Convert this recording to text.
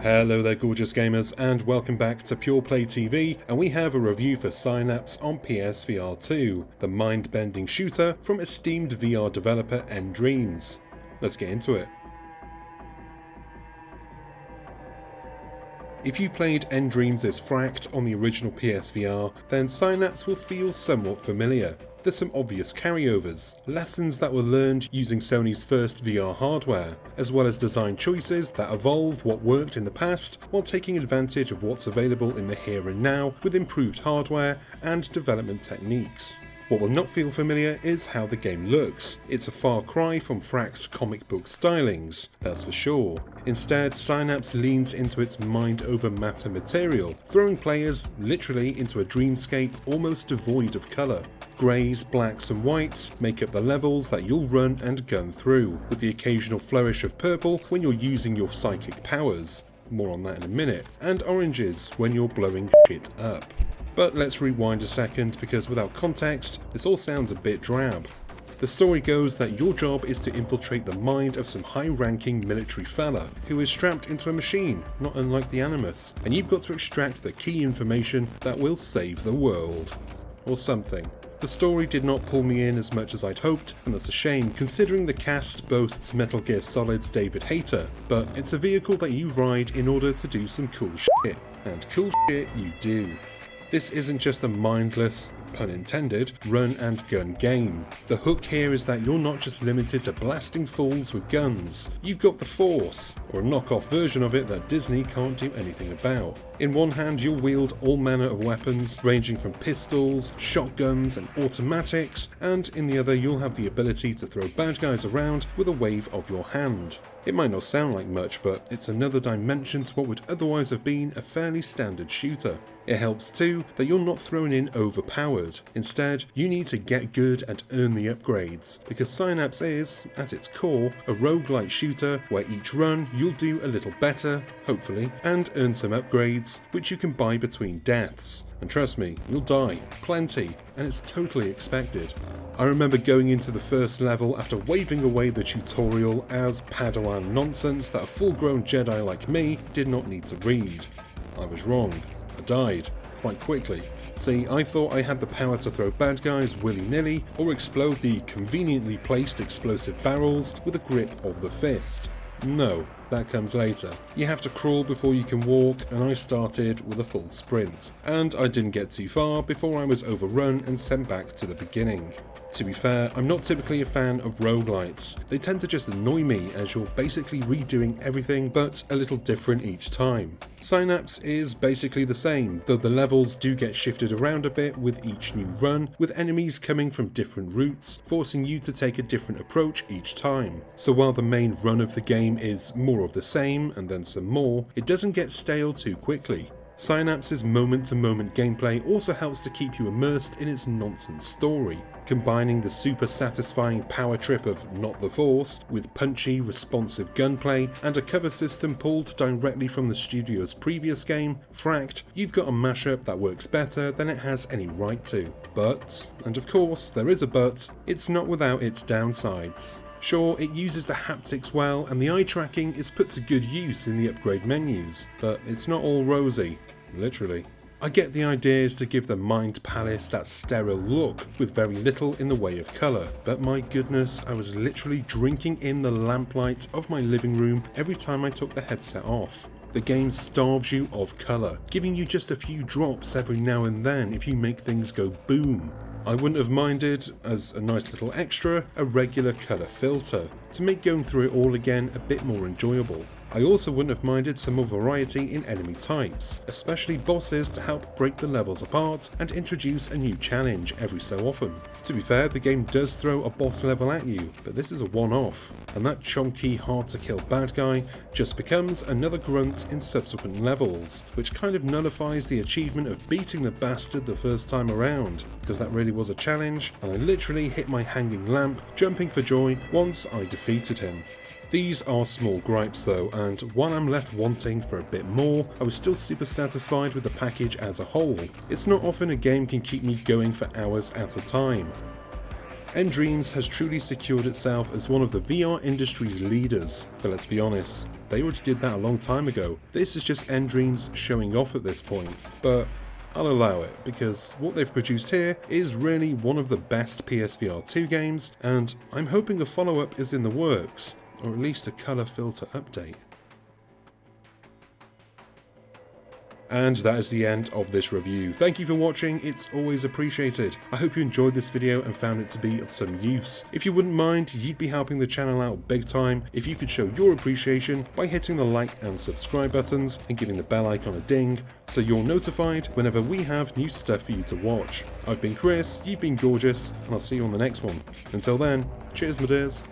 Hello there gorgeous gamers and welcome back to Pure Play TV, and we have a review for Synapse on PSVR 2, the mind-bending shooter from esteemed VR developer Dreams. Let's get into it. If you played Dreams as Fract on the original PSVR, then Synapse will feel somewhat familiar. There's some obvious carryovers, lessons that were learned using Sony's first VR hardware, as well as design choices that evolve what worked in the past while taking advantage of what's available in the here and now with improved hardware and development techniques. What will not feel familiar is how the game looks. It's a far cry from Fract's comic book stylings, that's for sure. Instead, Synapse leans into its mind over matter material, throwing players literally into a dreamscape almost devoid of colour. Greys, blacks and whites make up the levels that you'll run and gun through, with the occasional flourish of purple when you're using your psychic powers, more on that in a minute, and oranges when you're blowing shit up. But let's rewind a second, because without context, this all sounds a bit drab. The story goes that your job is to infiltrate the mind of some high-ranking military fella who is strapped into a machine, not unlike the Animus, and you've got to extract the key information that will save the world. Or something. The story did not pull me in as much as I'd hoped, and that's a shame considering the cast boasts Metal Gear Solid's David Hayter, but it's a vehicle that you ride in order to do some cool shit, and cool shit you do. This isn't just a mindless, pun intended, run and gun game. The hook here is that you're not just limited to blasting fools with guns. You've got the Force, or a knockoff version of it that Disney can't do anything about. In one hand you'll wield all manner of weapons, ranging from pistols, shotguns and automatics, and in the other you'll have the ability to throw bad guys around with a wave of your hand. It might not sound like much, but it's another dimension to what would otherwise have been a fairly standard shooter. It helps too that you're not thrown in overpowered. Instead, you need to get good and earn the upgrades, because Synapse is, at its core, a roguelike shooter where each run you'll do a little better, hopefully, and earn some upgrades, which you can buy between deaths. And trust me, you'll die, plenty, and it's totally expected. I remember going into the first level after waving away the tutorial as Padawan nonsense that a full-grown Jedi like me did not need to read. I was wrong. I died, quite quickly. See, I thought I had the power to throw bad guys willy-nilly or explode the conveniently placed explosive barrels with a grip of the fist. No, that comes later. You have to crawl before you can walk, and I started with a full sprint. And I didn't get too far before I was overrun and sent back to the beginning. To be fair, I'm not typically a fan of roguelites. They tend to just annoy me as you're basically redoing everything but a little different each time. Synapse is basically the same, though the levels do get shifted around a bit with each new run, with enemies coming from different routes, forcing you to take a different approach each time. So while the main run of the game is more of the same and then some more, it doesn't get stale too quickly. Synapse's moment-to-moment gameplay also helps to keep you immersed in its nonsense story, combining the super satisfying power trip of Not the Force with punchy, responsive gunplay and a cover system pulled directly from the studio's previous game, Fract. You've got a mashup that works better than it has any right to. But, and of course there is a but, it's not without its downsides. Sure, it uses the haptics well and the eye tracking is put to good use in the upgrade menus, but it's not all rosy, literally. I get the idea is to give the Mind Palace that sterile look with very little in the way of colour, but my goodness, I was literally drinking in the lamplight of my living room every time I took the headset off. The game starves you of colour, giving you just a few drops every now and then if you make things go boom. I wouldn't have minded, as a nice little extra, a regular colour filter, to make going through it all again a bit more enjoyable. I also wouldn't have minded some more variety in enemy types, especially bosses to help break the levels apart and introduce a new challenge every so often. To be fair, the game does throw a boss level at you, but this is a one-off, and that chonky, hard-to-kill bad guy just becomes another grunt in subsequent levels, which kind of nullifies the achievement of beating the bastard the first time around, because that really was a challenge, and I literally hit my hanging lamp, jumping for joy once I defeated him. These are small gripes though, and while I'm left wanting for a bit more, I was still super satisfied with the package as a whole. It's not often a game can keep me going for hours at a time. nDreams has truly secured itself as one of the VR industry's leaders. But let's be honest, they already did that a long time ago. This is just nDreams showing off at this point. But I'll allow it, because what they've produced here is really one of the best PSVR 2 games, and I'm hoping a follow-up is in the works, or at least a colour filter update. And that is the end of this review. Thank you for watching, it's always appreciated. I hope you enjoyed this video and found it to be of some use. If you wouldn't mind, you'd be helping the channel out big time if you could show your appreciation by hitting the like and subscribe buttons and giving the bell icon a ding so you're notified whenever we have new stuff for you to watch. I've been Chris, you've been gorgeous, and I'll see you on the next one. Until then, cheers my dears.